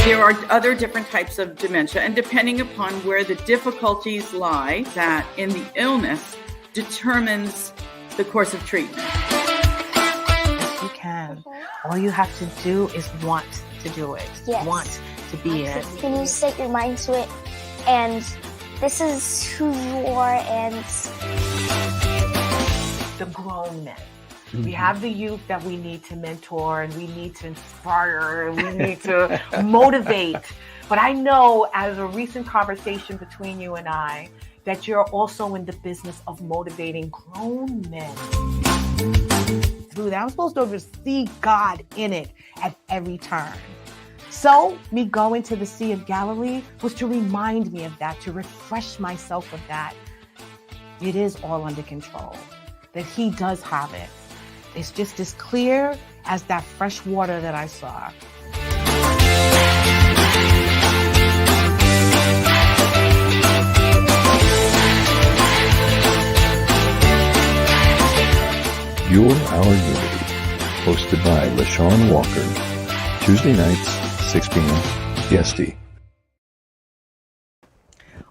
There are other different types of dementia, and depending upon where the difficulties lie, that in the illness determines the course of treatment. You can. All you have to do is want to do it. Yes. Want to be it. When you set your mind to it, and this is who you are, and The grown men. We have the youth that we need to mentor, and we need to inspire, and we need to motivate. But I know, as a recent conversation between you and I, that you're also in the business of motivating grown men. Through that, I'm supposed to see God in it at every turn. So, me going to the Sea of Galilee was to remind me of that, to refresh myself of that. It is all under control, that He does have it. It's just as clear as that fresh water that I saw. You're Our Unity, hosted by LeShawn Walker, Tuesday nights, 6 p.m. EST.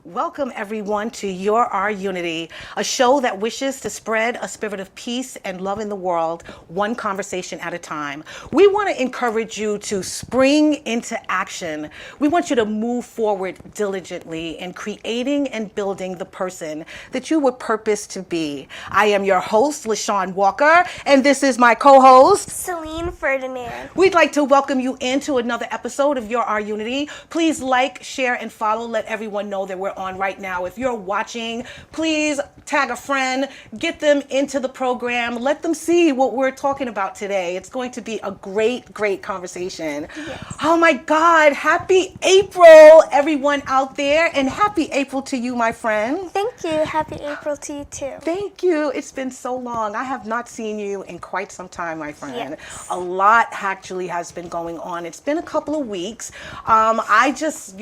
Welcome, everyone, to You're Our Unity, a show that wishes to spread a spirit of peace and love in the world, one conversation at a time. We want to encourage you to spring into action. We want you to move forward diligently in creating and building the person that you were purposed to be. I am your host, LeShawn Walker, and this is my co-host, Selene Ferdinand. We'd like to welcome you into another episode of You're Our Unity. Please like, share, and follow. Let everyone know that we're on right now. If you're watching, please tag a friend, get them into the program, let them see what we're talking about today. It's going to be a great, great conversation. Yes. Oh my God, happy April, everyone out there, and happy April to you, my friend. Thank you. Happy April to you too. Thank you. It's been so long. I have not seen you in quite some time, my friend. Yes. A lot actually has been going on. It's been a couple of weeks. I just,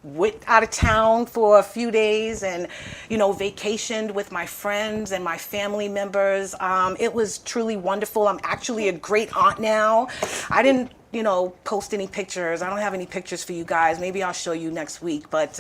went out of town for a few days and, vacationed with my friends and my family members. It was truly wonderful. I'm actually a great aunt now. I didn't post any pictures. I don't have any pictures for you guys. Maybe I'll show you next week. But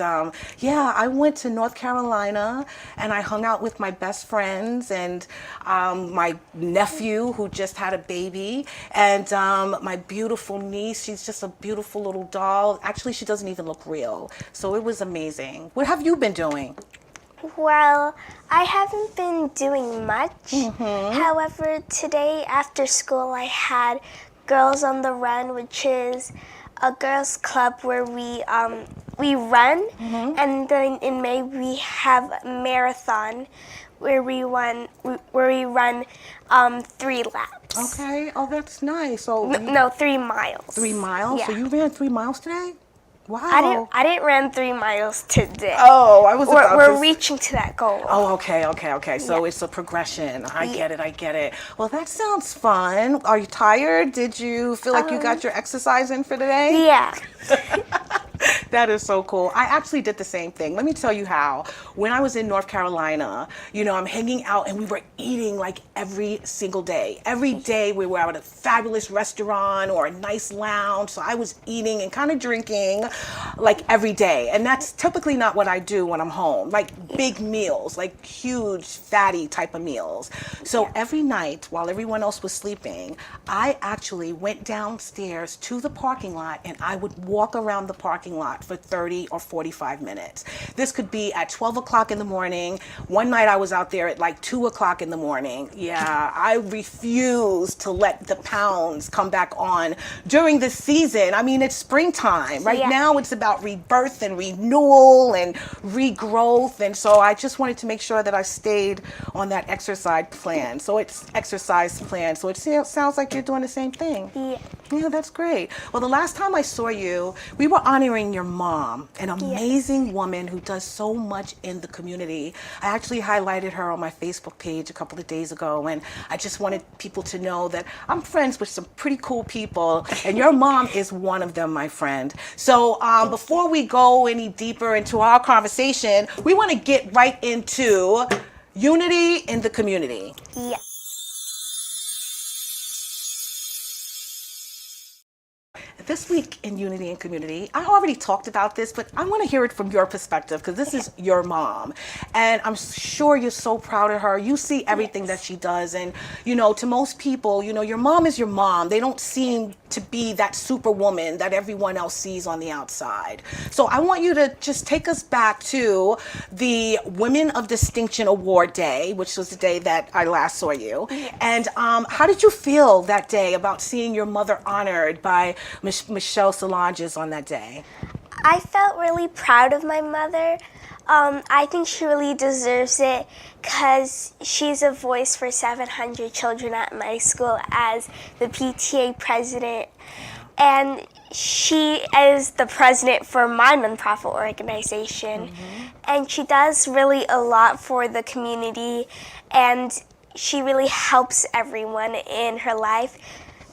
yeah, I went to North Carolina and I hung out with my best friends and my nephew who just had a baby and my beautiful niece. She's just a beautiful little doll. Actually, she doesn't even look real. So it was amazing. What have you been doing? Well, I haven't been doing much. However, today after school I had Girls on the Run, which is a girls' club where we run, and then in May we have a marathon where we run 3 laps. Okay. Oh, that's nice. So No, 3 miles. 3 miles? Yeah. So you ran 3 miles today? Wow. I didn't run 3 miles today. Oh, I was about We're to... reaching to that goal. Oh, okay. So it's a progression. I get it. Well, that sounds fun. Are you tired? Did you feel like you got your exercise in for today? Yeah. That is so cool. I actually did the same thing. Let me tell you how. When I was in North Carolina, I'm hanging out and we were eating like every single day. Every day we were at a fabulous restaurant or a nice lounge. So I was eating and kind of drinking like every day. And that's typically not what I do when I'm home. Like big meals, like huge fatty type of meals. So every night while everyone else was sleeping, I actually went downstairs to the parking lot and I would walk around the parking lot for 30 or 45 minutes. This could be at 12 o'clock in the morning. One night I was out there at like 2 o'clock in the morning. Yeah, I refuse to let the pounds come back on during the season. I mean, it's springtime. Right now it's about rebirth and renewal and regrowth. And so I just wanted to make sure that I stayed on that exercise plan. So it sounds like you're doing the same thing. Yeah. Yeah, that's great. Well, the last time I saw you, we were honoring your mom, an amazing woman who does so much in the community. I actually highlighted her on my Facebook page a couple of days ago, and I just wanted people to know that I'm friends with some pretty cool people, and your mom is one of them, my friend. So before we go any deeper into our conversation, we want to get right into unity in the community. Yeah. This week in Unity and Community, I already talked about this, but I want to hear it from your perspective because this is your mom. And I'm sure you're so proud of her. You see everything that she does. And, you know, to most people, you know, your mom is your mom. They don't seem to be that superwoman that everyone else sees on the outside. So I want you to just take us back to the Women of Distinction Award Day, which was the day that I last saw you. And how did you feel that day about seeing your mother honored by Michelle Solanges on that day? I felt really proud of my mother. I think she really deserves it because she's a voice for 700 children at my school as the PTA president. And she is the president for my nonprofit organization. And she does really a lot for the community, and she really helps everyone in her life,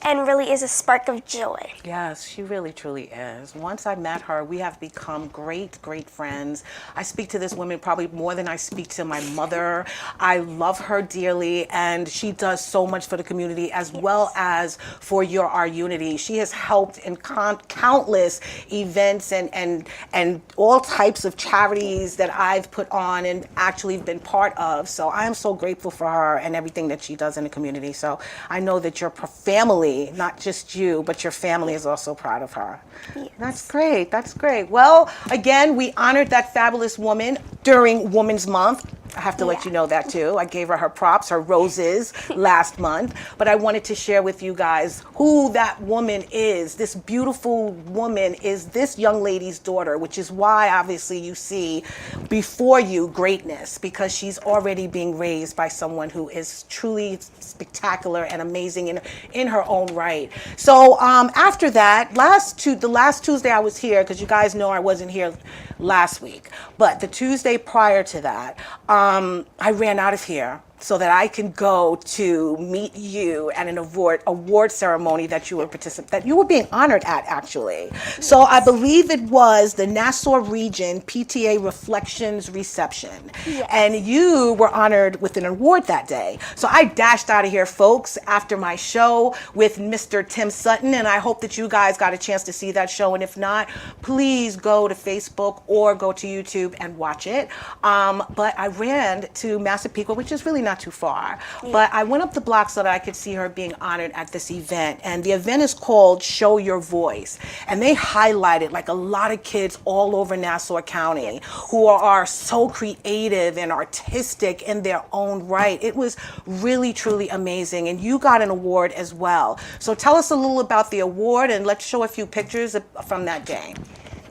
and really is a spark of joy. Yes, she really truly is. Once I met her, we have become great, great friends. I speak to this woman probably more than I speak to my mother. I love her dearly, and she does so much for the community as well as for our unity. She has helped in countless events and all types of charities that I've put on and actually been part of. So I am so grateful for her and everything that she does in the community. So I know that your family, not just you, but your family is also proud of her. Yes. That's great. That's great. Well, again, we honored that fabulous woman during Women's Month. I have to let you know that too. I gave her props, her roses last month, but I wanted to share with you guys who that woman is. This beautiful woman is this young lady's daughter, which is why obviously you see before you greatness, because she's already being raised by someone who is truly spectacular and amazing in her own right. So after that, the last Tuesday I was here, because you guys know I wasn't here last week, but the Tuesday prior to that, I ran out of here so that I can go to meet you at an award ceremony that you were being honored at, actually. So I believe it was the Nassau Region PTA Reflections Reception. Yes. And you were honored with an award that day. So I dashed out of here, folks, after my show with Mr. Tim Sutton, and I hope that you guys got a chance to see that show. And if not, please go to Facebook or go to YouTube and watch it. But I ran to Massapequa, which is really not too far. But I went up the block so that I could see her being honored at this event. And the event is called Show Your Voice. And they highlighted like a lot of kids all over Nassau County who are so creative and artistic in their own right. It was really, truly amazing. And you got an award as well. So tell us a little about the award, and let's show a few pictures from that day.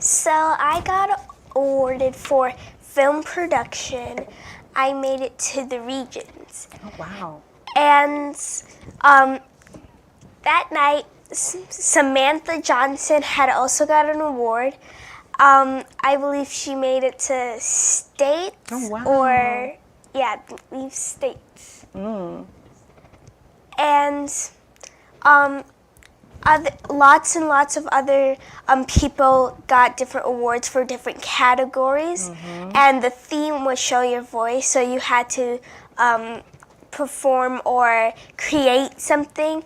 So I got awarded for film production. I made it to the regions. Oh, wow. And that night, Samantha Johnson had also got an award. I believe she made it to states. Oh, wow. Or, yeah, I believe states. And lots and lots of other people got different awards for different categories. And the theme was Show Your Voice, so you had to perform or create something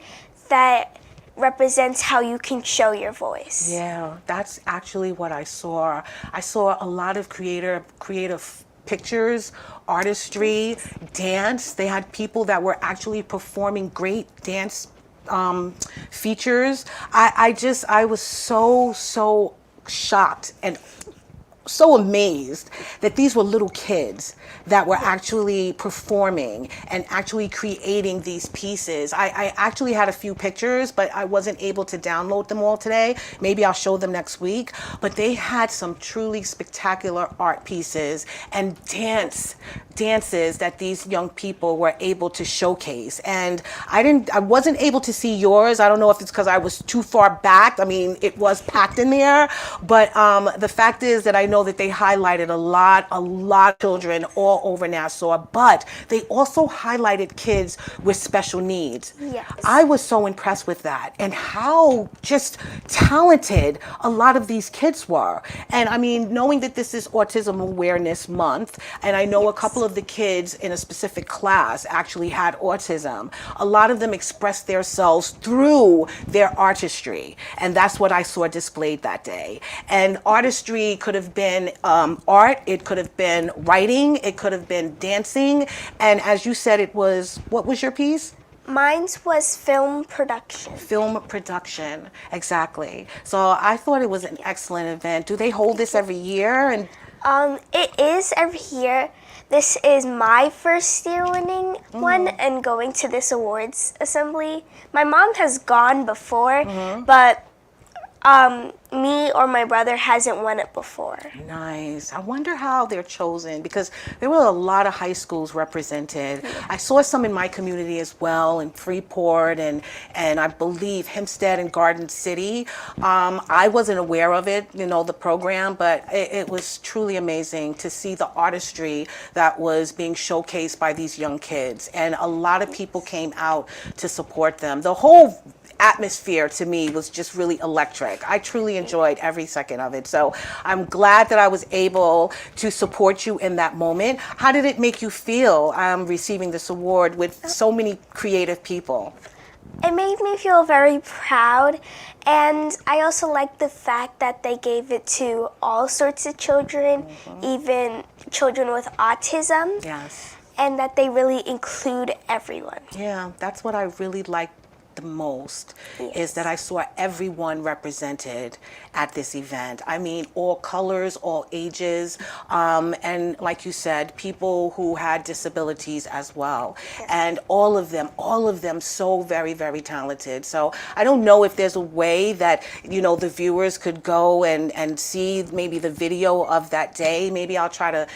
that represents how you can show your voice. Yeah, that's actually what I saw. I saw a lot of creative pictures, artistry, dance. They had people that were actually performing great dance features. I was so shocked and so amazed that these were little kids that were actually performing and actually creating these pieces. I actually had a few pictures, but I wasn't able to download them all today. Maybe I'll show them next week. But they had some truly spectacular art pieces and dances that these young people were able to showcase. And I wasn't able to see yours. I don't know if it's because I was too far back. I mean, it was packed in there, but the fact is that I know that they highlighted a lot of children all over Nassau, but they also highlighted kids with special needs. Yes. I was so impressed with that and how just talented a lot of these kids were. And I mean, knowing that this is Autism Awareness Month, and I know a couple of the kids in a specific class actually had autism, a lot of them expressed themselves through their artistry. And that's what I saw displayed that day. And artistry could have been art, it could have been writing, it could have been dancing. And as you said, it was, what was your piece? Mine was film production. Film production, exactly. So I thought it was an excellent event. Do they hold this every year? And It is every year. This is my first year winning one and going to this awards assembly. My mom has gone before, but me or my brother hasn't won it before. Nice. I wonder how they're chosen, because there were a lot of high schools represented. I saw some in my community as well, in Freeport and I believe Hempstead and Garden City. I wasn't aware of it, the program, but it was truly amazing to see the artistry that was being showcased by these young kids. And a lot of people came out to support them. The whole atmosphere to me was just really electric. I truly enjoyed every second of it. So I'm glad that I was able to support you in that moment. How did it make you feel receiving this award with so many creative people? It made me feel very proud, and I also like the fact that they gave it to all sorts of children, even children with autism. Yes. And that they really include everyone. Yeah, that's what I really liked the most, is that I saw everyone represented at this event. I mean, all colors, all ages, and like you said, people who had disabilities as well. And all of them so very, very talented. So I don't know if there's a way that, the viewers could go and see maybe the video of that day. Maybe I'll try to,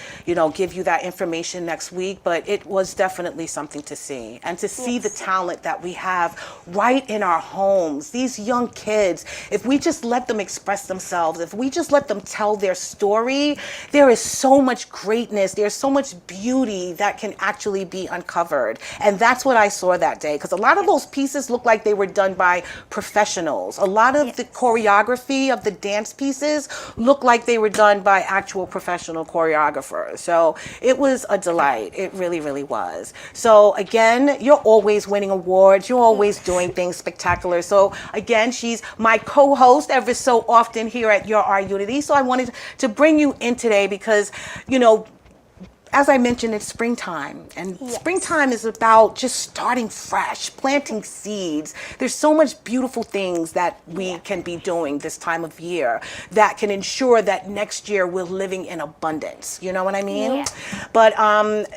give you that information next week, but it was definitely something to see. And to see the talent that we have right in our homes. These young kids, if we just let them express themselves, if we just let them tell their story, there is so much greatness, there's so much beauty that can actually be uncovered. And that's what I saw that day, because a lot of those pieces look like they were done by professionals. A lot of the choreography of the dance pieces look like they were done by actual professional choreographers. So it was a delight. It really, really was. So again, you're always winning awards. You're always doing things spectacular. So again, she's my co-host ever so often here at Your Our Unity. So I wanted to bring you in today because, as I mentioned, it's springtime, and springtime is about just starting fresh, planting seeds. There's so much beautiful things that we can be doing this time of year that can ensure that next year we're living in abundance. You know what I mean? Yeah. But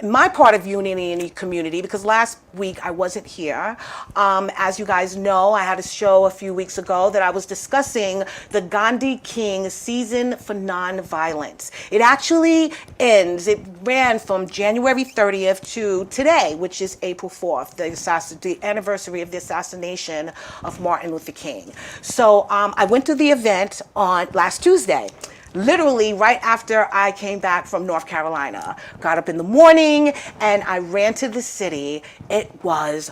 my part of Unity in the community, because last week I wasn't here, as you guys know, I had a show a few weeks ago that I was discussing the Gandhi King season for nonviolence. It actually ends, it ran from January 30th to today, which is April 4th, the anniversary of the assassination of Martin Luther King. So I went to the event on last Tuesday, literally right after I came back from North Carolina. Got up in the morning and I ran to the city. It was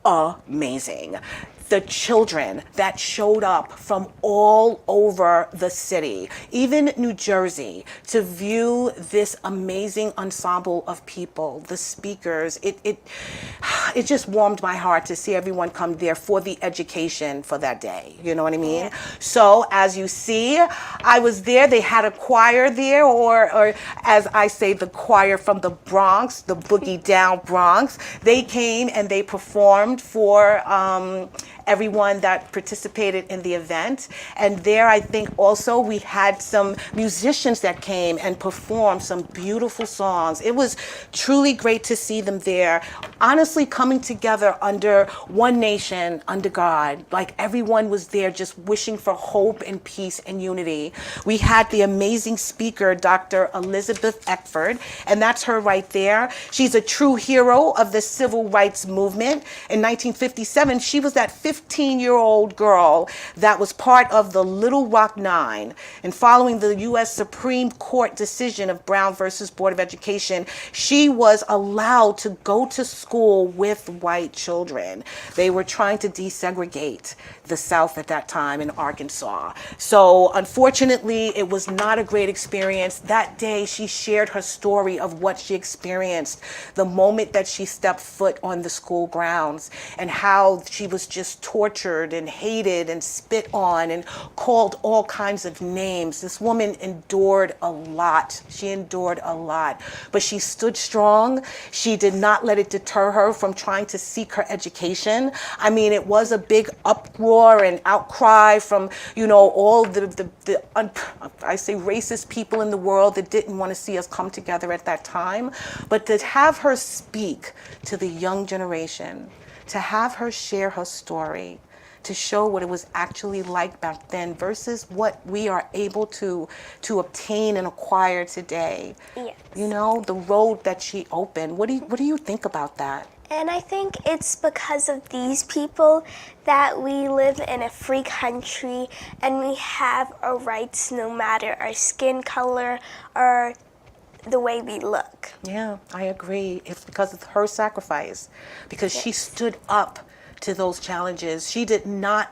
amazing. The children that showed up from all over the city, even New Jersey, to view this amazing ensemble of people, the speakers, it just warmed my heart to see everyone come there for the education for that day. You know what I mean? Yeah. So as you see, I was there. They had a choir there, or as I say, the choir from the Bronx, the Boogie Down Bronx. They came and they performed for everyone that participated in the event. And there, I think also we had some musicians that came and performed some beautiful songs. It was truly great to see them there, honestly coming together under one nation, under God. Like everyone was there just wishing for hope and peace and unity. We had the amazing speaker, Dr. Elizabeth Eckford, and that's her right there. She's a true hero of the civil rights movement. In 1957, she was that 15-year-old girl that was part of the Little Rock Nine. And following the U.S. Supreme Court decision of Brown versus Board of Education, she was allowed to go to school with white children. They were trying to desegregate the South at that time in Arkansas. So unfortunately, it was not a great experience. That day, she shared her story of what she experienced the moment that she stepped foot on the school grounds, and how she was just tortured and hated and spit on and called all kinds of names. This woman endured a lot. She endured a lot, but she stood strong. She did not let it deter her from trying to seek her education. I mean, it was a big uproar and outcry from, all the I say racist people in the world that didn't want to see us come together at that time. But to have her speak to the young generation, to have her share her story, to show what it was actually like back then versus what we are able to obtain and acquire today. Yes. The road that she opened. What do you think about that? And I think it's because of these people that we live in a free country and we have our rights no matter our skin color or the way we look. Yeah, I agree. It's because of her sacrifice, because she stood up to those challenges. She did not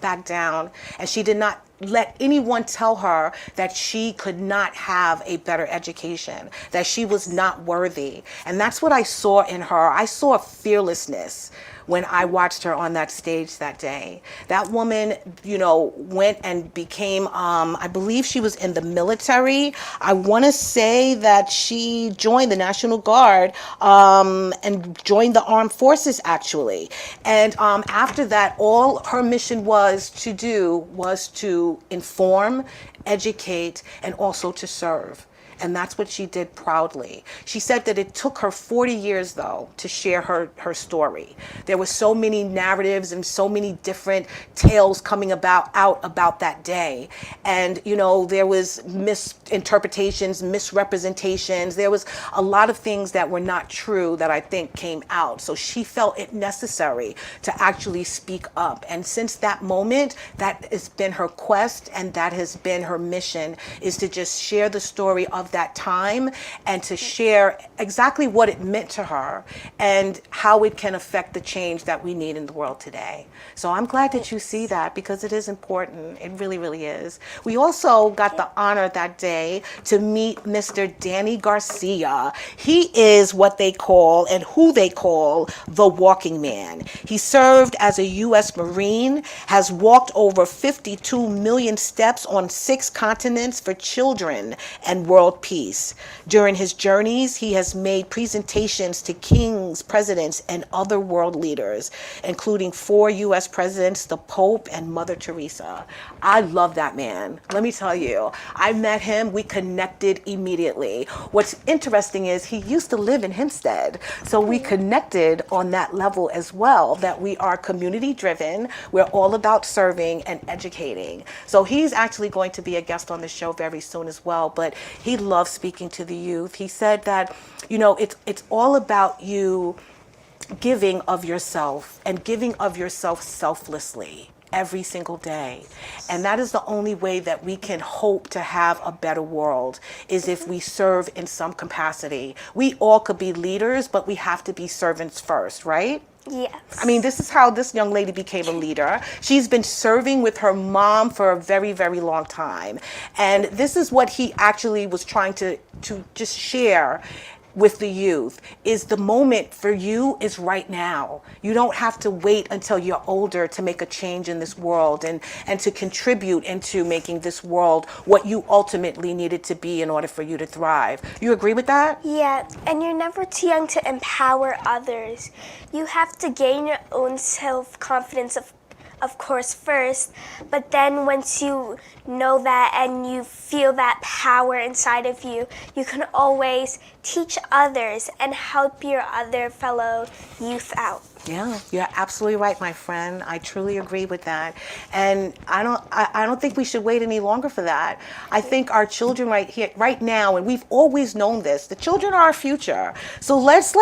back down, and she did not let anyone tell her that she could not have a better education, that she was not worthy. And that's what I saw in her. I saw fearlessness when I watched her on that stage that day. That woman, went and became, I believe she was in the military. I want to say that she joined the National Guard and joined the armed forces, actually. And after that, all her mission was to inform, educate, and also to serve. And that's what she did proudly. She said that it took her 40 years, though, to share her story. There were so many narratives and so many different tales coming out about that day. And, there was misinterpretations, misrepresentations. There was a lot of things that were not true that I think came out. So she felt it necessary to actually speak up. And since that moment, that has been her quest, and that has been her mission, is to just share the story of that time and to share exactly what it meant to her and how it can affect the change that we need in the world today. So I'm glad that you see that, because it is important. It really, really is. We also got the honor that day to meet Mr. Danny Garcia. He is what they call and who they call the walking man. He served as a U.S. Marine, has walked over 52 million steps on 6 continents for children and world peace. During his journeys, he has made presentations to kings, presidents, and other world leaders, including 4 U.S. presidents, the Pope, and Mother Teresa. I love that man. Let me tell you, I met him. We connected immediately. What's interesting is he used to live in Hempstead, so we connected on that level as well, that we are community driven. We're all about serving and educating. So he's actually going to be a guest on the show very soon as well, but he loves speaking to the youth. He said that, it's all about you giving of yourself and giving of yourself selflessly every single day. And that is the only way that we can hope to have a better world, is if we serve in some capacity. We all could be leaders, but we have to be servants first, right? Yes. I mean, this is how this young lady became a leader. She's been serving with her mom for a very, very long time. And this is what he actually was trying to just share with the youth is the moment for you is right now. You don't have to wait until you're older to make a change in this world and to contribute into making this world what you ultimately need it to be in order for you to thrive. You agree with that? Yeah, and you're never too young to empower others. You have to gain your own self-confidence, of course, first, but then once you know that and you feel that power inside of you, you can always teach others and help your other fellow youth out. Yeah, you're absolutely right, my friend. I truly agree with that. And I don't think we should wait any longer for that. I think our children right here, right now, and we've always known this, the children are our future. So let's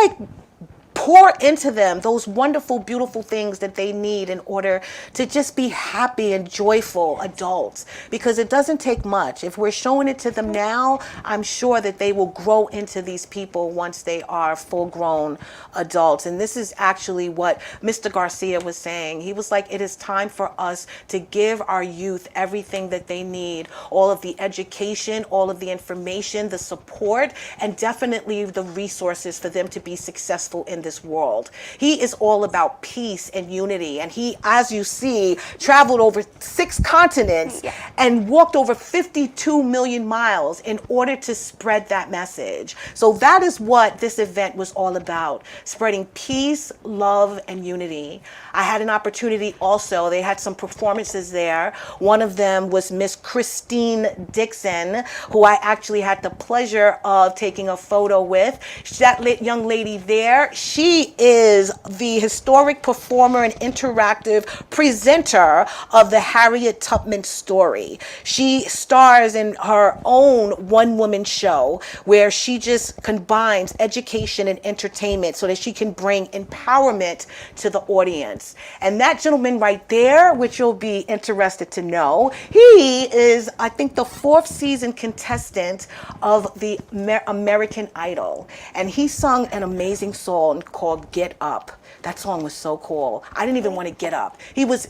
pour into them those wonderful, beautiful things that they need in order to just be happy and joyful adults, because it doesn't take much. If we're showing it to them now, I'm sure that they will grow into these people once they are full-grown adults. And this is actually what Mr. Garcia was saying. He was like, it is time for us to give our youth everything that they need, all of the education, all of the information, the support, and definitely the resources for them to be successful in this world. He is all about peace and unity, and he, as you see, traveled over 6 continents and walked over 52 million miles in order to spread that message. So that is what this event was all about, spreading peace, love, and unity. I had an opportunity also, they had some performances there. One of them was Miss Christine Dixon, who I actually had the pleasure of taking a photo with. That young lady there, she is the historic performer and interactive presenter of the Harriet Tubman story. She stars in her own one-woman show where she just combines education and entertainment so that she can bring empowerment to the audience. And that gentleman right there, which you'll be interested to know, he is, I think, the 4th season contestant of the American Idol. And he sung an amazing song called Get Up. That song was so cool. I didn't even want to get up. He was,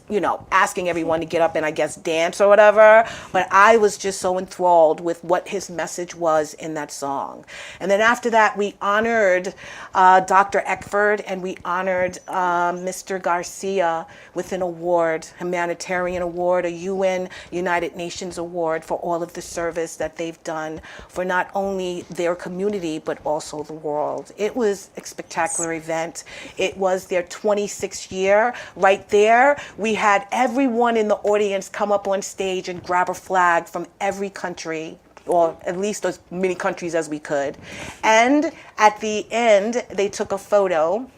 asking everyone to get up and I guess dance or whatever. But I was just so enthralled with what his message was in that song. And then after that, we honored Dr. Eckford and we honored Mr. Garcia with an award, humanitarian award, a UN United Nations award for all of the service that they've done for not only their community, but also the world. It was a spectacular event. It was their 26th year. Right there, we had everyone in the audience come up on stage and grab a flag from every country, or at least as many countries as we could. And at the end, they took a photo.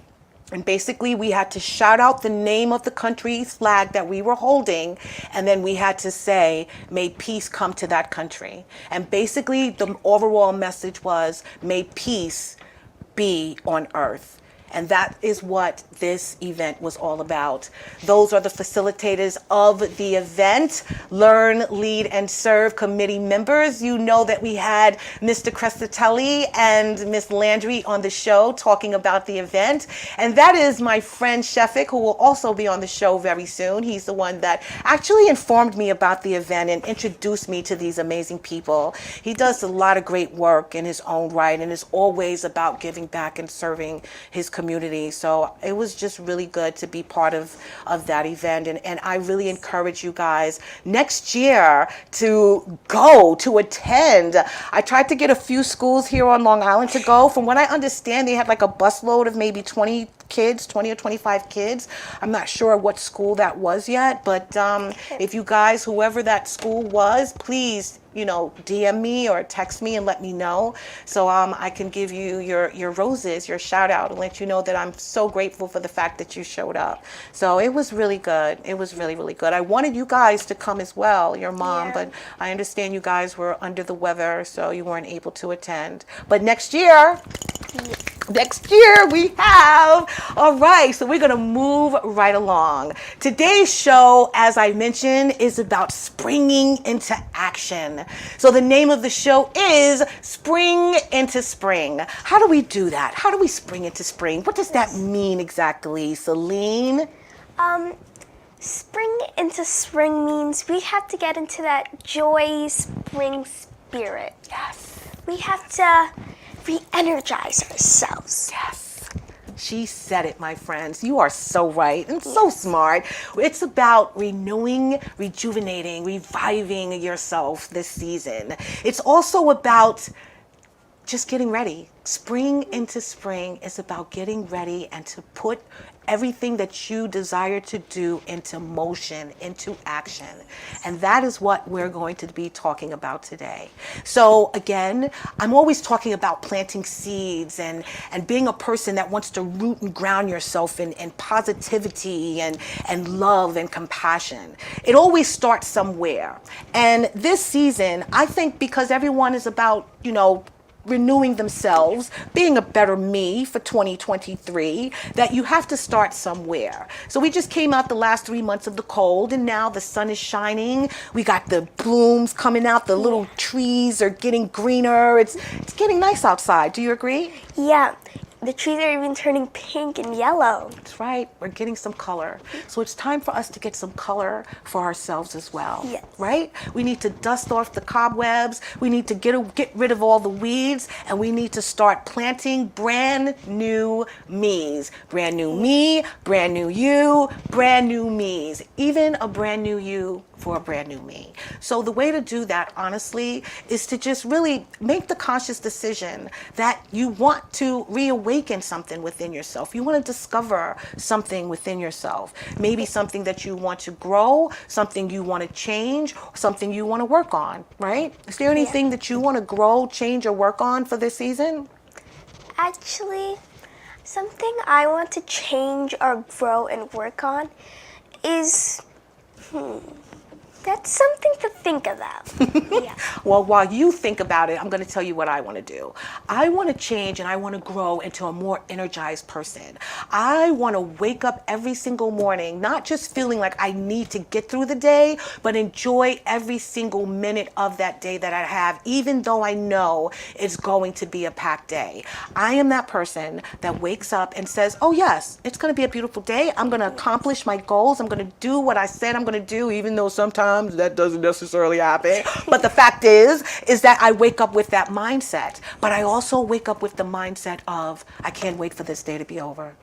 And basically, we had to shout out the name of the country's flag that we were holding, and then we had to say, may peace come to that country. And basically, the overall message was, may peace be on earth. And that is what this event was all about. Those are the facilitators of the event, Learn, Lead, and Serve committee members. You know that we had Mr. Crescitelli and Miss Landry on the show talking about the event. And that is my friend Shefik, who will also be on the show very soon. He's the one that actually informed me about the event and introduced me to these amazing people. He does a lot of great work in his own right and is always about giving back and serving his community. So it was just really good to be part of that event. And I really encourage you guys next year to go, to attend. I tried to get a few schools here on Long Island to go. From what I understand, they had like a busload of maybe 20 kids, 20 or 25 kids. I'm not sure what school that was yet, but if you guys, whoever that school was, please, DM me or text me and let me know so I can give you your roses, your shout out, and let you know that I'm so grateful for the fact that you showed up. So it was really good. It was really, really good. I wanted you guys to come as well, your mom, but I understand you guys were under the weather, so you weren't able to attend. But next year we have, all right, so we're going to move right along. Today's show, as I mentioned, is about springing into action. So the name of the show is Spring into Spring. How do we do that? How do we spring into spring? What does that mean exactly, Selene? Spring into spring means we have to get into that joy spring spirit. Yes. We have to re-energize ourselves. Yes. She said it, my friends. You are so right and so smart. It's about renewing, rejuvenating, reviving yourself this season. It's also about just getting ready. Spring into spring is about getting ready and to put everything that you desire to do into motion, into action. And that is what we're going to be talking about today. So again, I'm always talking about planting seeds and being a person that wants to root and ground yourself in positivity and love and compassion. It always starts somewhere. And this season, I think because everyone is about, renewing themselves, being a better me for 2023, that you have to start somewhere. So we just came out the last 3 months of the cold, and now the sun is shining. We got the blooms coming out. The little trees are getting greener. It's getting nice outside. Do you agree? Yeah, the trees are even turning pink and yellow. That's right. We're getting some color. So it's time for us to get some color for ourselves as well. Yes. Right? We need to dust off the cobwebs. We need to get rid of all the weeds, and we need to start planting brand new me's. Brand new me, brand new you, brand new me's. Even a brand new you for a brand new me. So the way to do that, honestly, is to just really make the conscious decision that you want to reawaken something within yourself. You want to discover something within yourself. Maybe something that you want to grow, something you want to change, something you want to work on, right? Is there anything that you want to grow, change, or work on for this season? Actually, something I want to change or grow and work on is, that's something to think about. Yeah. Well, while you think about it, I'm going to tell you what I want to do. I want to change and I want to grow into a more energized person. I want to wake up every single morning, not just feeling like I need to get through the day, but enjoy every single minute of that day that I have, even though I know it's going to be a packed day. I am that person that wakes up and says, oh yes, it's going to be a beautiful day. I'm going to accomplish my goals. I'm going to do what I said I'm going to do, even though sometimes that doesn't necessarily happen. But the fact is that I wake up with that mindset. But I also wake up with the mindset of, I can't wait for this day to be over.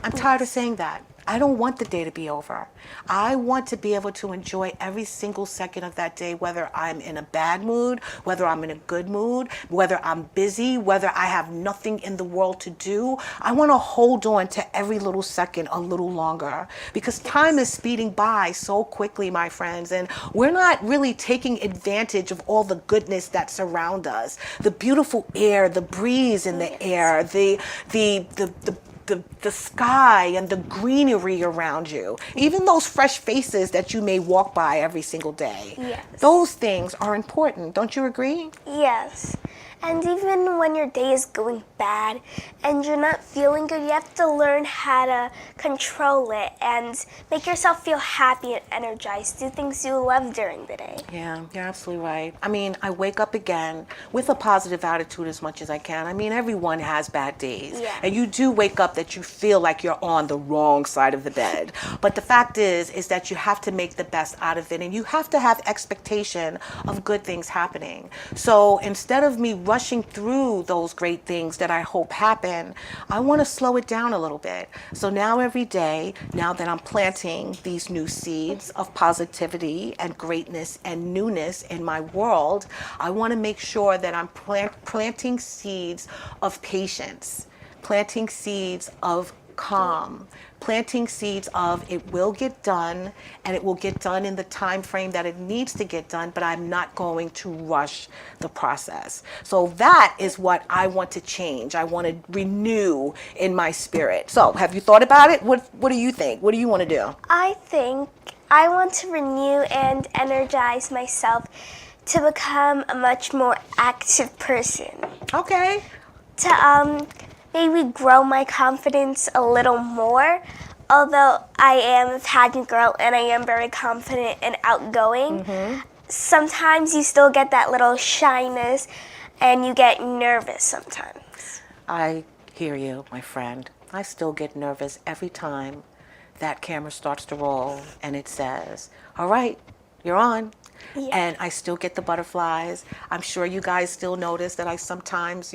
I'm tired of saying that. I don't want the day to be over. I want to be able to enjoy every single second of that day, whether I'm in a bad mood, whether I'm in a good mood, whether I'm busy, whether I have nothing in the world to do. I want to hold on to every little second a little longer, because time is speeding by so quickly, my friends, and we're not really taking advantage of all the goodness that surround us. The beautiful air, the breeze in the air, the sky and the greenery around you, even those fresh faces that you may walk by every single day. Yes. Those things are important. Don't you agree? Yes. And even when your day is going bad and you're not feeling good, you have to learn how to control it and make yourself feel happy and energized. Do things you love during the day. Yeah, you're absolutely right. I mean, I wake up again with a positive attitude as much as I can. I mean, everyone has bad days. Yeah. And you do wake up that you feel like you're on the wrong side of the bed. But the fact is that you have to make the best out of it, and you have to have expectation of good things happening. So instead of me rushing through those great things that I hope happen, I want to slow it down a little bit. So now every day, now that I'm planting these new seeds of positivity and greatness and newness in my world, I want to make sure that I'm planting seeds of patience, planting seeds of calm, planting seeds of it will get done, and it will get done in the time frame that it needs to get done, but I'm not going to rush the process. So that is what I want to change. I want to renew in my spirit. So have you thought about it? What do you think? What do you want to do? I think I want to renew and energize myself to become a much more active person. Okay. To maybe grow my confidence a little more. Although I am a pageant girl and I am very confident and outgoing, sometimes you still get that little shyness and you get nervous sometimes. I hear you, my friend. I still get nervous every time that camera starts to roll and it says, all right, you're on. and I still get the butterflies. I'm sure you guys still notice that I sometimes,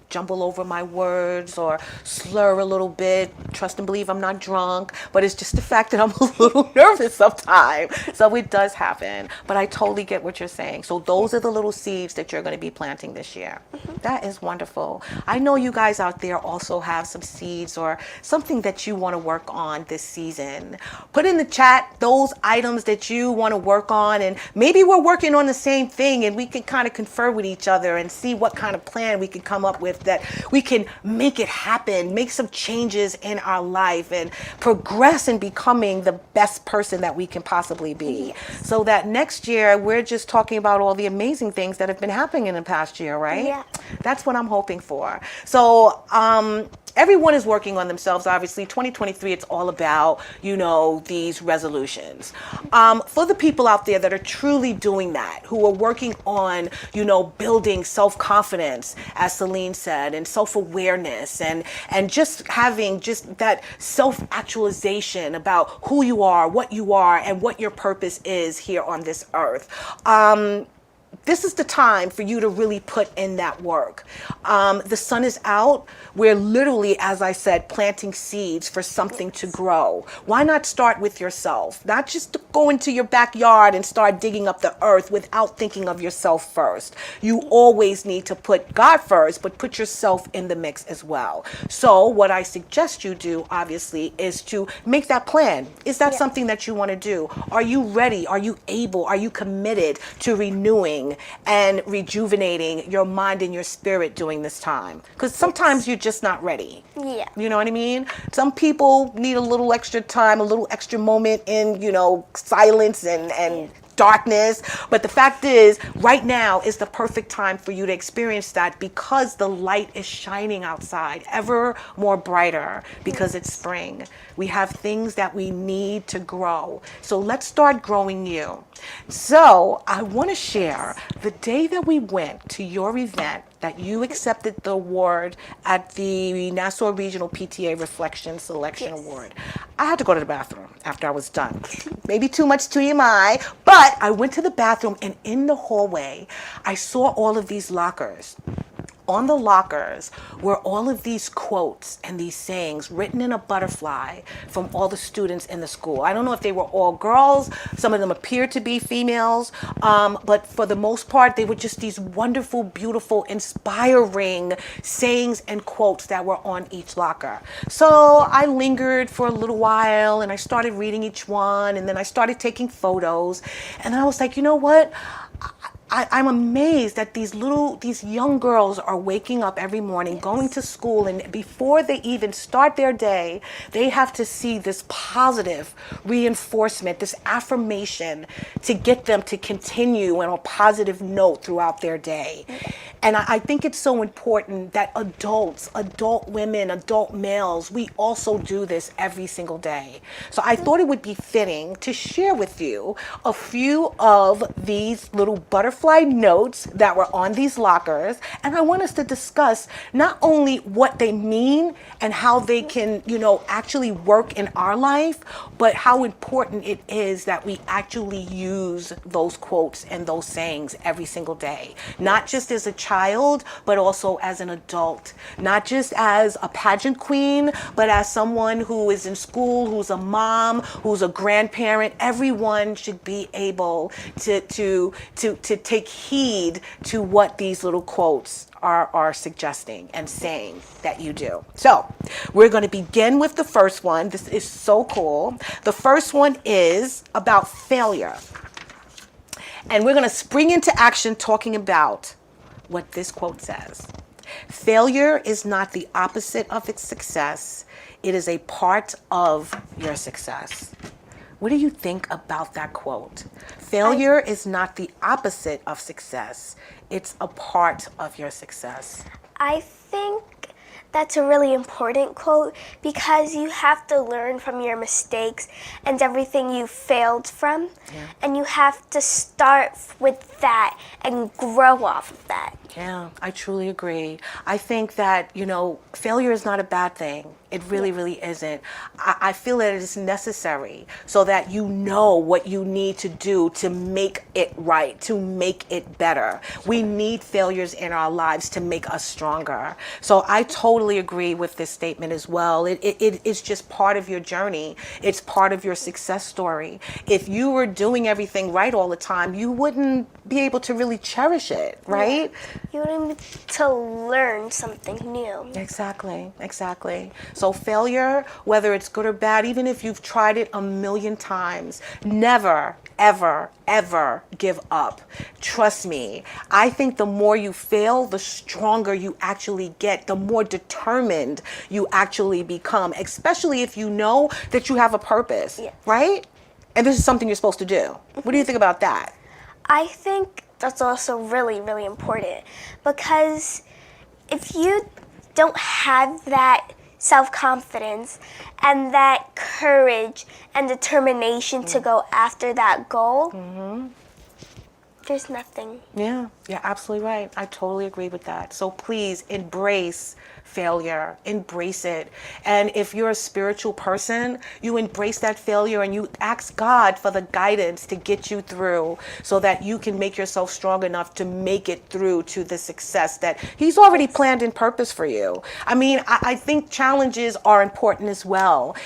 jumble over my words or slur a little bit. Trust and believe I'm not drunk, but it's just the fact that I'm a little nervous sometimes. So it does happen, but I totally get what you're saying. So those are the little seeds that you're going to be planting this year. That is wonderful. I know you guys out there also have some seeds or something that you want to work on this season. Put in the chat those items that you want to work on, and maybe we're working on the same thing and we can kind of confer with each other and see what kind of plan we can come up with that we can make it happen, make some changes in our life and progress in becoming the best person that we can possibly be. So that next year we're just talking about all the amazing things that have been happening in the past year, right? Yeah. That's what I'm hoping for. So, everyone is working on themselves, obviously. 2023, it's all about, these resolutions. For the people out there that are truly doing that, who are working on, building self-confidence, as Selene said, and self-awareness, and just having just that self-actualization about who you are, and what your purpose is here on this earth. This is the time for you to really put in that work. The sun is out. We're literally, as I said, planting seeds for something to grow. Why not start with yourself? Not just to go into your backyard and start digging up the earth without thinking of yourself first. You always need to put God first, but put yourself in the mix as well. So what I suggest you do, obviously, is to make that plan. Is that something that you want to do? Are you ready? Are you able? Are you committed to renewing and rejuvenating your mind and your spirit during this time? Because sometimes you're just not ready. Yeah. You know what I mean? Some people need a little extra time, a little extra moment in, silence and darkness. But the fact is, right now is the perfect time for you to experience that, because the light is shining outside ever more brighter, because it's spring. We have things that we need to grow. So let's start growing you. So I want to share the day that we went to your event, that you accepted the award at the Nassau Regional PTA Reflection Selection Award. I had to go to the bathroom after I was done. Maybe too much TMI, but I went to the bathroom, and in the hallway, I saw all of these lockers. On the lockers were all of these quotes and these sayings written in a butterfly from all the students in the school. I don't know if they were all girls. Some of them appeared to be females. But for the most part, they were just these wonderful, beautiful, inspiring sayings and quotes that were on each locker. So I lingered for a little while, and I started reading each one, and then I started taking photos. And I was like, you know what? I'm amazed that these young girls are waking up every morning, going to school, and before they even start their day, they have to see this positive reinforcement, this affirmation to get them to continue on a positive note throughout their day. And I think it's so important that adult women, adult males, we also do this every single day. So I thought it would be fitting to share with you a few of these little butterfly notes that were on these lockers. And I want us to discuss not only what they mean and how they can, actually work in our life, but how important it is that we actually use those quotes and those sayings every single day. Not just as a child, but also as an adult. Not just as a pageant queen, but as someone who is in school, who's a mom, who's a grandparent. Everyone should be able to take heed to what these little quotes are suggesting and saying that you do. So we're going to begin with the first one. This is so cool. The first one is about failure. And we're going to spring into action talking about what this quote says. Failure is not the opposite of its success. It is a part of your success. What do you think about that quote? Failure is not the opposite of success. It's a part of your success. I think that's a really important quote, because you have to learn from your mistakes and everything you failed from. Yeah. And you have to start with that and grow off of that. Yeah, I truly agree. I think that, failure is not a bad thing. It really, really isn't. I feel that it is necessary so that you know what you need to do to make it right, to make it better. We need failures in our lives to make us stronger. So I totally agree with this statement as well. It's just part of your journey. It's part of your success story. If you were doing everything right all the time, you wouldn't be able to really cherish it, right? You wouldn't be to learn something new. Exactly, exactly. So failure, whether it's good or bad, even if you've tried it a million times, never, ever, ever give up. Trust me. I think the more you fail, the stronger you actually get, the more determined you actually become, especially if you know that you have a purpose, right? And this is something you're supposed to do. What do you think about that? I think that's also really, really important, because if you don't have that self-confidence and that courage and determination to go after that goal, there's nothing. Yeah, you're absolutely right. I totally agree with that. So please embrace failure, embrace it. And if you're a spiritual person, you embrace that failure and you ask God for the guidance to get you through so that you can make yourself strong enough to make it through to the success that He's already planned and purpose for you. I mean, I think challenges are important as well.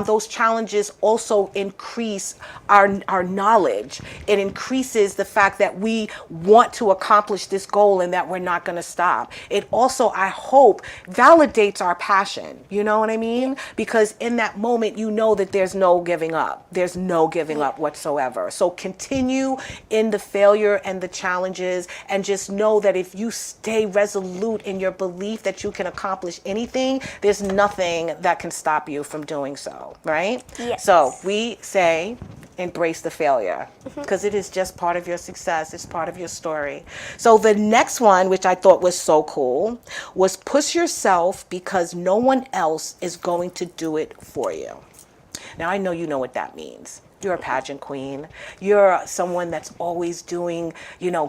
Those challenges also increase our knowledge. It increases the fact that we want to accomplish this goal and that we're not going to stop. It also, I hope, validates our passion. You know what I mean? Because in that moment, you know that there's no giving up. There's no giving up whatsoever. So continue in the failure and the challenges, and just know that if you stay resolute in your belief that you can accomplish anything, there's nothing that can stop you from doing so, right? Yes. So we say, embrace the failure, because it is just part of your success. It's part of your story. So the next one, which I thought was so cool, was push yourself because no one else is going to do it for you. Now, I know you know what that means. You're a pageant queen. You're someone that's always doing,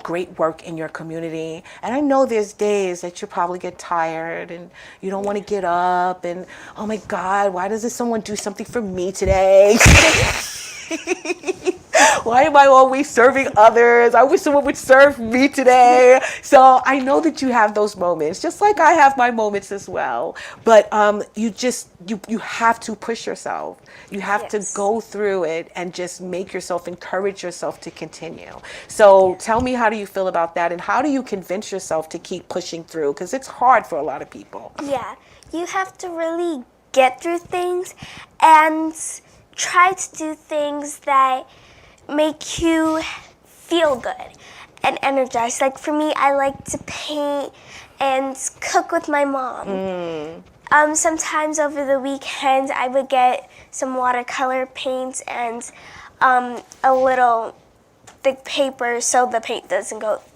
great work in your community. And I know there's days that you probably get tired and you don't want to get up and, oh my God, why doesn't someone do something for me today? Why am I always serving others? I wish someone would serve me today. So I know that you have those moments, just like I have my moments as well. But you have to push yourself. You have to go through it and just make yourself, encourage yourself to continue. So tell me, how do you feel about that? And how do you convince yourself to keep pushing through? Because it's hard for a lot of people. Yeah, you have to really get through things and try to do things that make you feel good and energized. Like for me, I like to paint and cook with my mom. Sometimes over the weekend, I would get some watercolor paints and a little thick paper so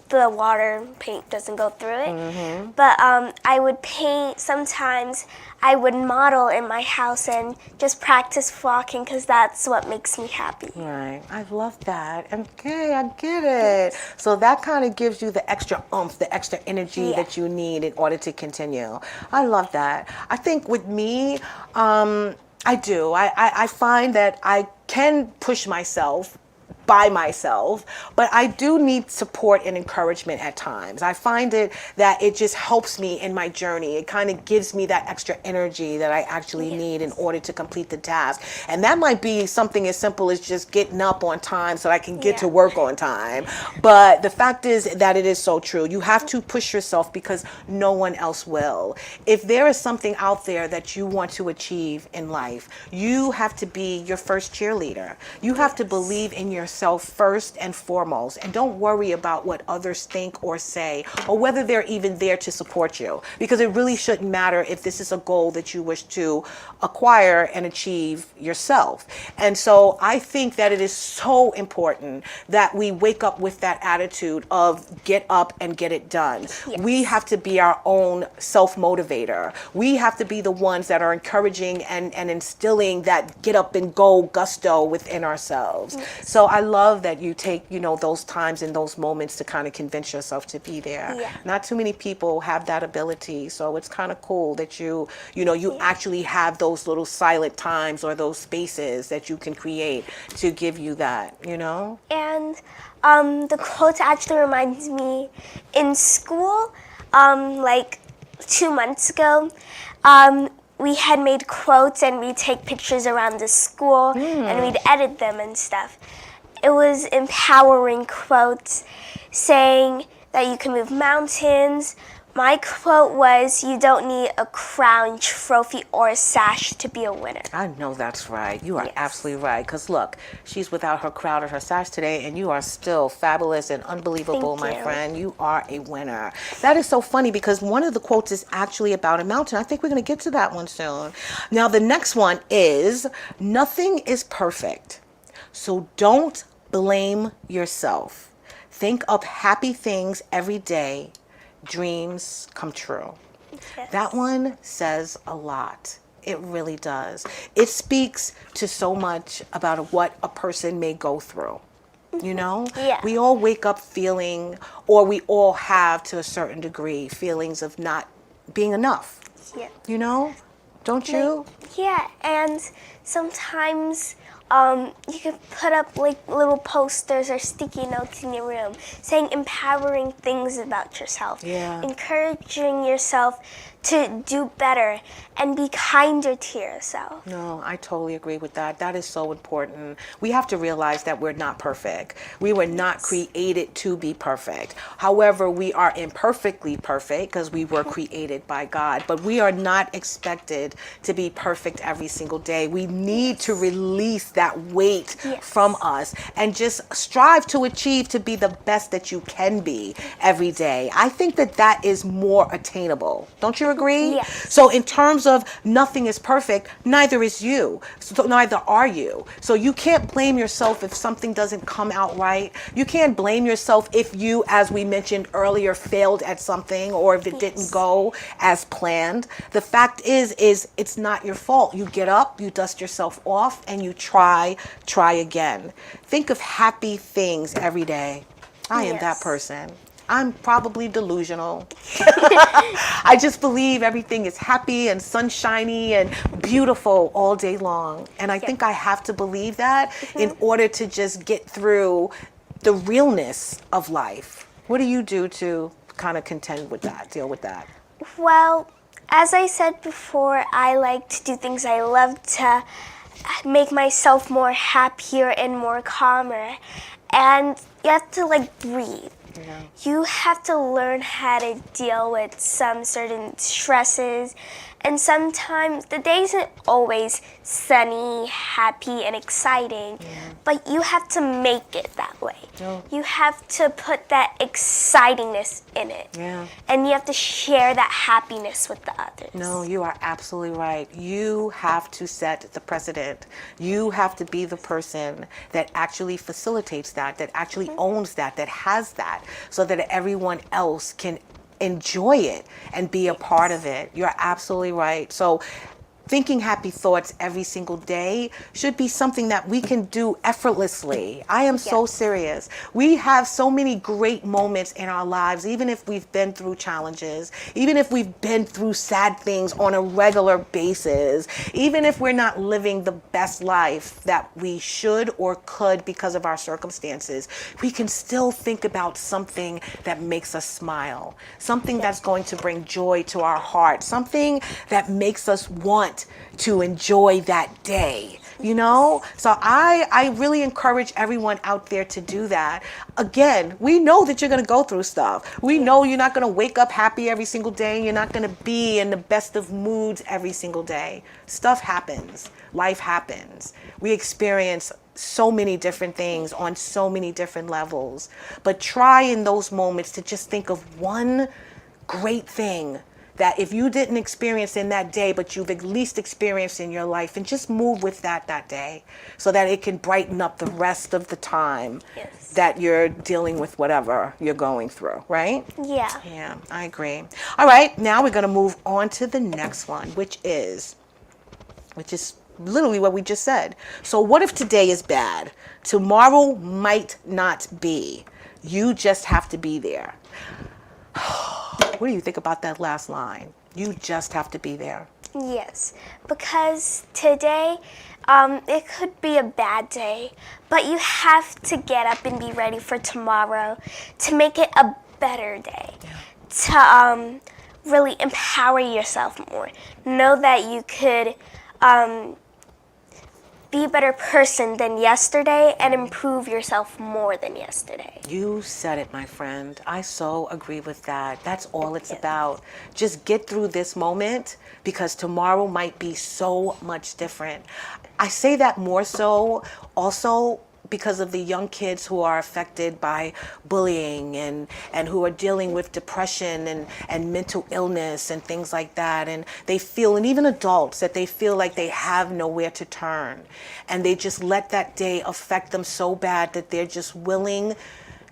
the water paint doesn't go through it. But I would paint. Sometimes I would model in my house and just practice walking, because that's what makes me happy. Right. I love that. Okay, I get it. So that kind of gives you the extra oomph, the extra energy that you need in order to continue. I love that. I think with me, I do. I find that I can push myself by myself, but I do need support and encouragement at times. I find that it just helps me in my journey. It kind of gives me that extra energy that I actually need in order to complete the task. And that might be something as simple as just getting up on time so I can get to work on time. But the fact is that it is so true. You have to push yourself because no one else will. If there is something out there that you want to achieve in life, you have to be your first cheerleader. You have to believe in yourself first and foremost, and don't worry about what others think or say, or whether they're even there to support you, because it really shouldn't matter if this is a goal that you wish to acquire and achieve yourself. And so I think that it is so important that we wake up with that attitude of get up and get it done. We have to be our own self-motivator. We have to be the ones that are encouraging and instilling that get up and go gusto within ourselves. So I I love that you take, those times and those moments to kind of convince yourself to be there. Yeah. Not too many people have that ability. So it's kind of cool that you actually have those little silent times or those spaces that you can create to give you that, And the quote actually reminds me in school, like 2 months ago, we had made quotes and we'd take pictures around the school and we'd edit them and stuff. It was empowering quotes saying that you can move mountains. My quote was, you don't need a crown, trophy, or a sash to be a winner. I know that's right. You are Yes. absolutely right. Because look, she's without her crown or her sash today, and you are still fabulous and unbelievable, Thank my you. friend. You are a winner. That is so funny because one of the quotes is actually about a mountain. I think we're going to get to that one soon. Now, the next one is, nothing is perfect, so don't blame yourself. Think of happy things every day. Dreams come true. Yes. That one says a lot. It really does. It speaks to so much about what a person may go through. Yeah. We all wake up feeling, or we all have to a certain degree, feelings of not being enough. Yeah. Don't you? Yeah, and sometimes you can put up like little posters or sticky notes in your room saying empowering things about yourself, Yeah. encouraging yourself to do better and be kinder to yourself. No, I totally agree with that. That is so important. We have to realize that we're not perfect. We were not created to be perfect. However, we are imperfectly perfect because we were created by God, but we are not expected to be perfect every single day. We need to release that weight Yes. from us and just strive to achieve to be the best that you can be every day. I think that that is more attainable. Don't you agree? Yes. So in terms of nothing is perfect, neither is you. So neither are you. So you can't blame yourself if something doesn't come out right. You can't blame yourself if you, as we mentioned earlier, failed at something or if it didn't go as planned. The fact is it's not your fault. You get up, you dust yourself off, and you try again. Think of happy things every day. I am that Yes. person. I'm probably delusional. I just believe everything is happy and sunshiny and beautiful all day long. And I think I have to believe that in order to just get through the realness of life. What do you do to kind of contend with that, deal with that? Well, as I said before, I like to do things I love to make myself more happier and more calmer. And you have to breathe. Yeah. You have to learn how to deal with some certain stresses. And sometimes the day isn't always sunny, happy, and exciting, but you have to make it that way. Yeah. You have to put that excitingness in it. Yeah. And you have to share that happiness with the others. No, you are absolutely right. You have to set the precedent. You have to be the person that actually facilitates that actually owns that has that, so that everyone else can enjoy it and be a part of it. You're absolutely right. So thinking happy thoughts every single day should be something that we can do effortlessly. I am so serious. We have so many great moments in our lives, even if we've been through challenges, even if we've been through sad things on a regular basis, even if we're not living the best life that we should or could because of our circumstances, we can still think about something that makes us smile, something that's going to bring joy to our heart, something that makes us want to enjoy that day, So I really encourage everyone out there to do that. Again, we know that you're going to go through stuff. We know you're not going to wake up happy every single day. You're not going to be in the best of moods every single day. Stuff happens. Life happens. We experience so many different things on so many different levels. But try in those moments to just think of one great thing that if you didn't experience in that day, but you've at least experienced in your life, and just move with that day so that it can brighten up the rest of the time that you're dealing with whatever you're going through, right? Yeah. Yeah, I agree. All right, now we're going to move on to the next one, which is literally what we just said. So what if today is bad? Tomorrow might not be. You just have to be there. What do you think about that last line? You just have to be there. Yes, because today it could be a bad day, but you have to get up and be ready for tomorrow to make it a better day, to really empower yourself more. Know that you could be a better person than yesterday and improve yourself more than yesterday. You said it, my friend. I so agree with that. That's all it's about. Just get through this moment because tomorrow might be so much different. I say that more so also because of the young kids who are affected by bullying and who are dealing with depression and mental illness and things like that. And they feel, and even adults, that they feel like they have nowhere to turn. And they just let that day affect them so bad that they're just willing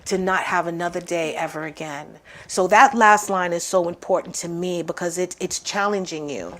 to not have another day ever again. So that last line is so important to me because it's challenging you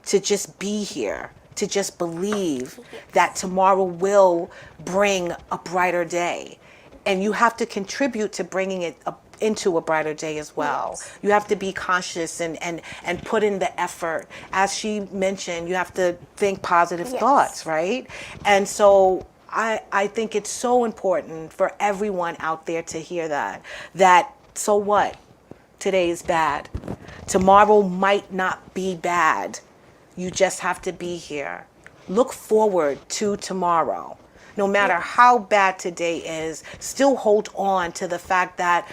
to just be here, to just believe that tomorrow will bring a brighter day. And you have to contribute to bringing it into a brighter day as well. Yes. You have to be conscious and put in the effort. As she mentioned, you have to think positive thoughts, right? And so I think it's so important for everyone out there to hear that so what? Today is bad. Tomorrow might not be bad. You just have to be here. Look forward to tomorrow. No matter how bad today is, still hold on to the fact that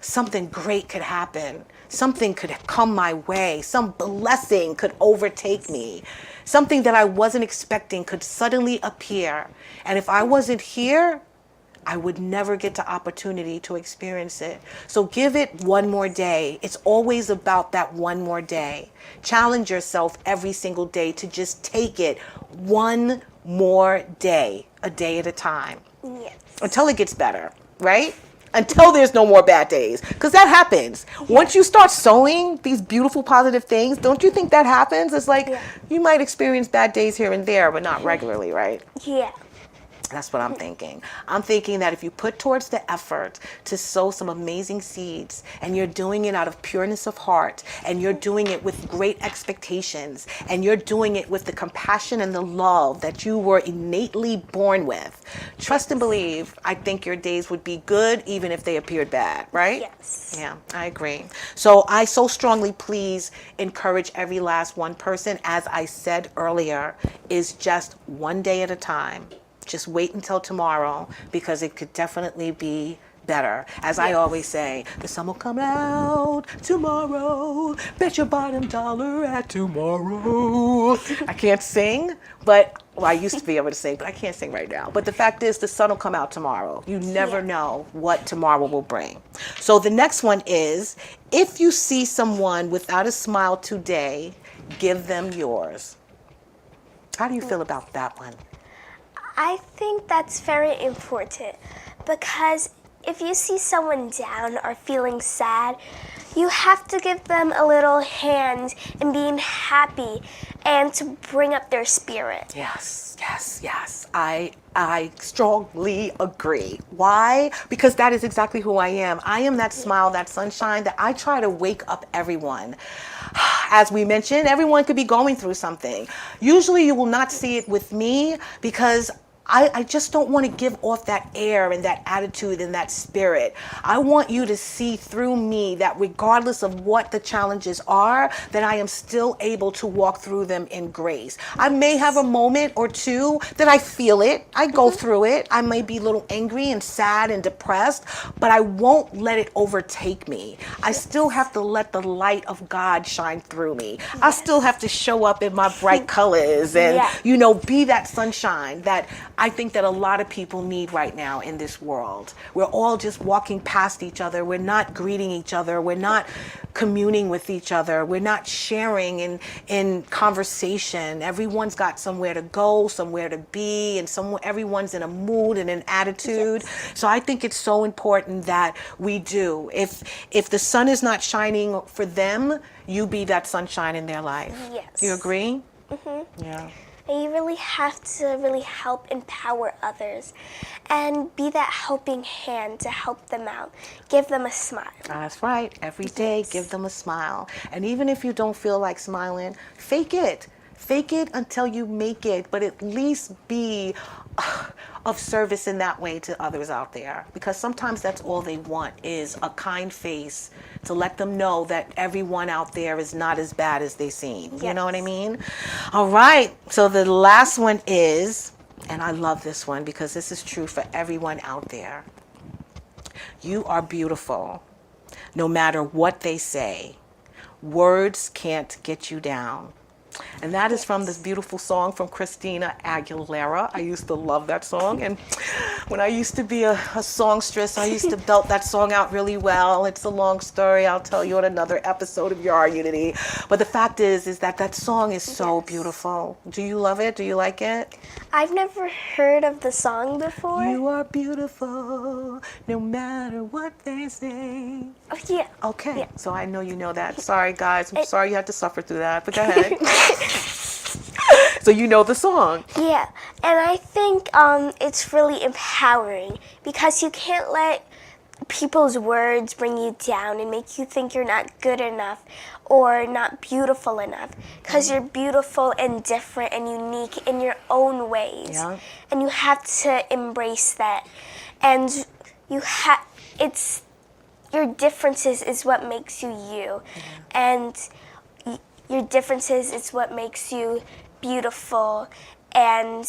something great could happen. Something could come my way. Some blessing could overtake me. Something that I wasn't expecting could suddenly appear. And if I wasn't here, I would never get the opportunity to experience it. So give it one more day. It's always about that one more day. Challenge yourself every single day to just take it one more day, a day at a time. Yes. Until it gets better, right? Until there's no more bad days. Because that happens. Once you start sowing these beautiful positive things, don't you think that happens? It's like you might experience bad days here and there, but not regularly, right? Yeah. That's what I'm thinking. I'm thinking that if you put towards the effort to sow some amazing seeds, and you're doing it out of pureness of heart, and you're doing it with great expectations, and you're doing it with the compassion and the love that you were innately born with, trust and believe, I think your days would be good even if they appeared bad, right? Yes. Yeah, I agree. So I so strongly please encourage every last one person, as I said earlier, is just one day at a time. Just wait until tomorrow because it could definitely be better. As I always say, the sun will come out tomorrow. Bet your bottom dollar at tomorrow. I can't sing, but I used to be able to sing, but I can't sing right now. But the fact is, the sun will come out tomorrow. You never know what tomorrow will bring. So the next one is, if you see someone without a smile today, give them yours. How do you feel about that one? I think that's very important because if you see someone down or feeling sad, you have to give them a little hand in being happy and to bring up their spirit. Yes, yes, yes. I strongly agree. Why? Because that is exactly who I am. I am that smile, that sunshine that I try to wake up everyone. As we mentioned, everyone could be going through something. Usually you will not see it with me because I just don't want to give off that air and that attitude and that spirit. I want you to see through me that regardless of what the challenges are, that I am still able to walk through them in grace. I may have a moment or two that I feel it. I go through it. I may be a little angry and sad and depressed, but I won't let it overtake me. I still have to let the light of God shine through me. I still have to show up in my bright colors and, you know, be that sunshine that I think that a lot of people need right now in this world. We're all just walking past each other. We're not greeting each other. We're not communing with each other. We're not sharing in conversation. Everyone's got somewhere to go, somewhere to be, and everyone's in a mood and an attitude. So I think it's so important that we do. If the sun is not shining for them, you be that sunshine in their life. Yes. You agree? Yeah. and you really have to really help empower others and be that helping hand to help them out. Give them a smile. That's right. Every day, give them a smile. And even if you don't feel like smiling, fake it. Fake it until you make it, but at least be of service in that way to others out there. Because sometimes that's all they want is a kind face to let them know that everyone out there is not as bad as they seem. Yes. You know what I mean? All right. So the last one is, and I love this one because this is true for everyone out there. You are beautiful, no matter what they say. Words can't get you down. And that is from this beautiful song from Christina Aguilera. I used to love that song. And when I used to be a songstress, I used to belt that song out really well. It's a long story. I'll tell you on another episode of Your Unity. But the fact is that that song is so beautiful. Do you love it? Do you like it? I've never heard of the song before. You are beautiful, no matter what they say. Oh, yeah. Okay, Yeah. so I know you know that. Sorry, guys. I'm sorry you had to suffer through that, but go ahead. So you know the song. Yeah, and I think it's really empowering because you can't let people's words bring you down and make you think you're not good enough or not beautiful enough, because you're beautiful and different and unique in your own ways. Yeah. And you have to embrace that. And it's your differences is what makes you you. And your differences is what makes you beautiful and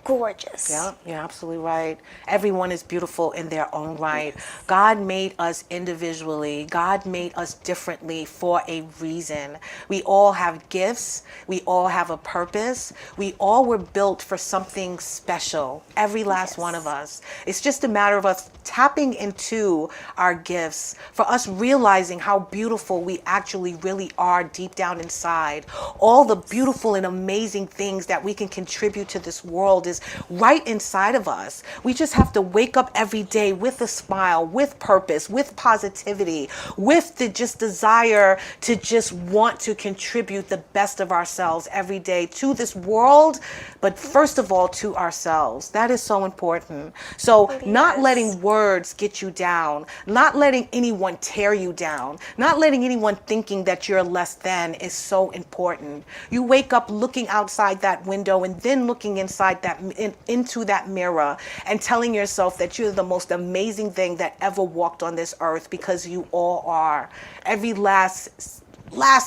gorgeous. Yeah, you're absolutely right. Everyone is beautiful in their own right. God made us individually. God made us differently for a reason. We all have gifts. We all have a purpose. We all were built for something special. Every last one of us. It's just a matter of us tapping into our gifts, for us realizing how beautiful we actually really are deep down inside. All the beautiful and amazing things that we can contribute to this world is right inside of us. We just have to wake up every day with a smile, with purpose, with positivity, with the just desire to just want to contribute the best of ourselves every day to this world, but first of all to ourselves. That is so important. So not letting words get you down, not letting anyone tear you down, not letting anyone thinking that you're less than is so important. You wake up looking outside that window and then looking inside that into that mirror and telling yourself that you're the most amazing thing that ever walked on this earth, because you all are. Every last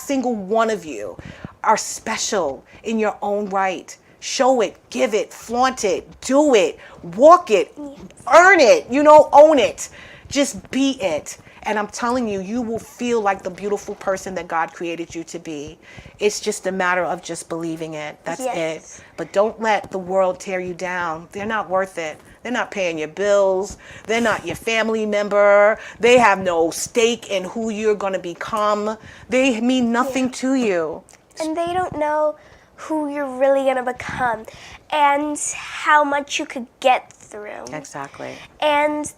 single one of you are special in your own right. Show it, give it, flaunt it, do it, walk it, earn it, own it. Just be it. And I'm telling you, you will feel like the beautiful person that God created you to be. It's just a matter of just believing it. That's it. But don't let the world tear you down. They're not worth it. They're not paying your bills. They're not your family member. They have no stake in who you're going to become. They mean nothing to you. And they don't know who you're really going to become and how much you could get through. Exactly. And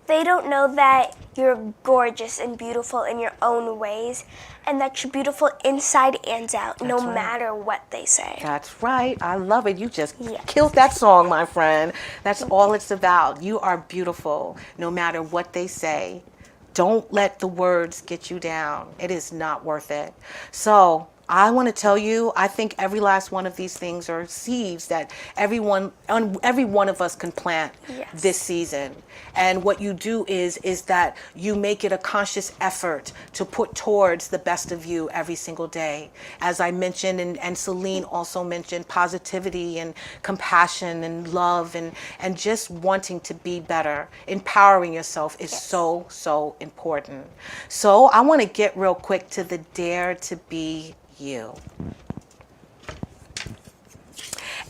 they don't know that you're gorgeous and beautiful in your own ways, and that you're beautiful inside and out, no matter what they say. That's right. I love it. You just killed that song, my friend. That's all it's about. You are beautiful, no matter what they say. Don't let the words get you down. It is not worth it. So I want to tell you, I think every last one of these things are seeds that every one of us can plant this season. And what you do is that you make it a conscious effort to put towards the best of you every single day. As I mentioned, and Selene also mentioned, positivity and compassion and love and just wanting to be better. Empowering yourself is so, so important. So I want to get real quick to the Dare to Be You.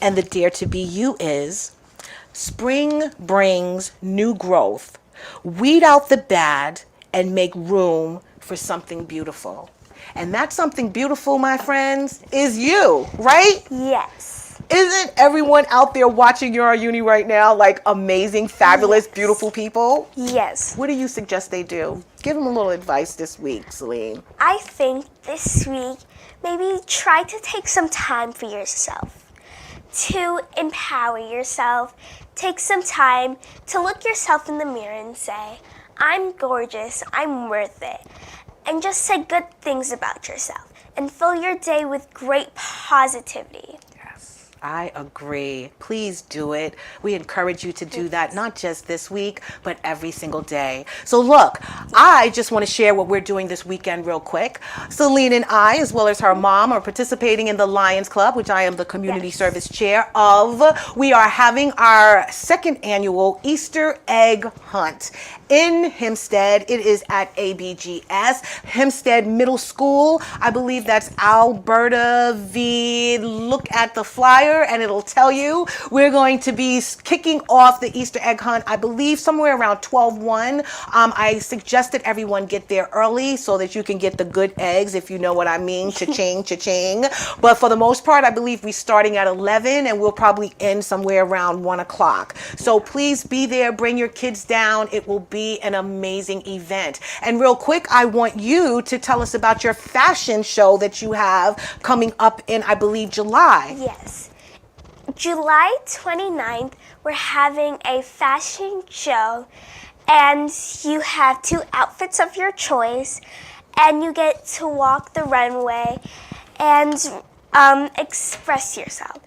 And the Dare to Be You is: spring brings new growth. Weed out the bad and make room for something beautiful. And that something beautiful, my friends, is you, right? Yes. Isn't everyone out there watching Your Uni right now like amazing, fabulous, beautiful people? Yes. What do you suggest they do? Give them a little advice this week, Selene. I think this week, maybe try to take some time for yourself. to empower yourself, take some time to look yourself in the mirror and say, I'm gorgeous, I'm worth it. And just say good things about yourself and fill your day with great positivity. Yes, I agree. Please do it. We encourage you to do that, not just this week, but every single day. So look, I just want to share what we're doing this weekend real quick. Selene and I, as well as her mom, are participating in the Lions Club, which I am the community service chair of. We are having our second annual Easter egg hunt in Hempstead. It is at ABGS, Hempstead Middle School. I believe that's Alberta V. Look at the flyer and it'll tell you. We're going to be kicking off the Easter egg hunt, I believe somewhere around 12/1. I suggested everyone get there early so that you can get the good eggs, if you know what I mean. Cha-ching, cha-ching. But for the most part, I believe we're starting at 11 and we'll probably end somewhere around 1 o'clock. So please be there, bring your kids down. It will be an amazing event. And real quick, I want you to tell us about your fashion show that you have coming up in, I believe, July. Yes. July 29th, we're having a fashion show, and you have 2 outfits of your choice, and you get to walk the runway and express yourself.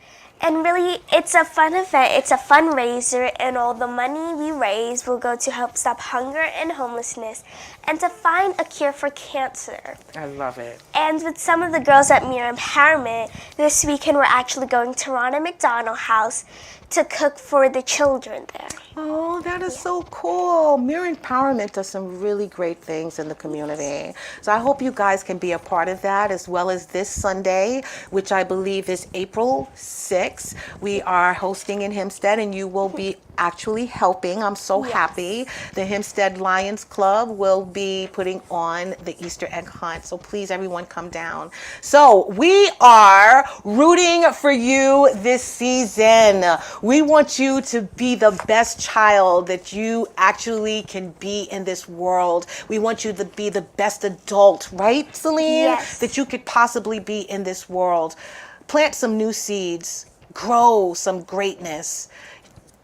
And really, it's a fun event. It's a fundraiser, and all the money we raise will go to help stop hunger and homelessness and to find a cure for cancer. I love it. And with some of the girls at Mirror Empowerment, this weekend we're actually going to Ronald McDonald House to cook for the children there. Oh, that is so cool. Mirror Empowerment does some really great things in the community. So I hope you guys can be a part of that, as well as this Sunday, which I believe is April 6th. We are hosting in Hempstead, and you will be actually helping. I'm so happy. The Hempstead Lions Club will be putting on the Easter egg hunt. So please, everyone, come down. So we are rooting for you this season. We want you to be the best child that you actually can be in this world. We want you to be the best adult, right, Selene? Yes. That you could possibly be in this world. Plant some new seeds. Grow some greatness.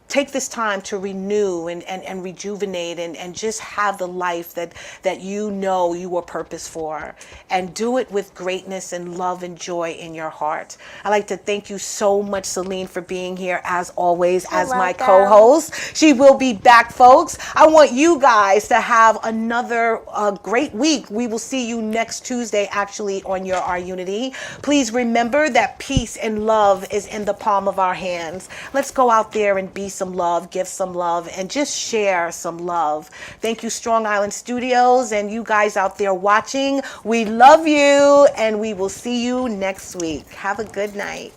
Take this time to renew and rejuvenate and just have the life that you know you were purposed for, and do it with greatness and love and joy in your heart. I'd like to thank you so much, Selene, for being here as always as my co-host. She will be back, folks. I want you guys to have another great week. We will see you next Tuesday, actually, on your Our Unity. Please remember that peace and love is in the palm of our hands. Let's go out there and be some love, give some love, and just share some love. Thank you, Strong Island Studios, and you guys out there watching. We love you, and we will see you next week. Have a good night.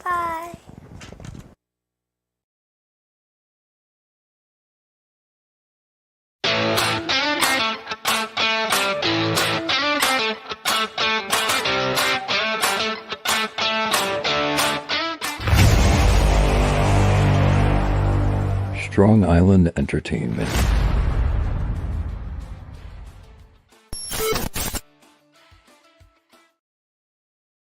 Bye. Strong Island Entertainment.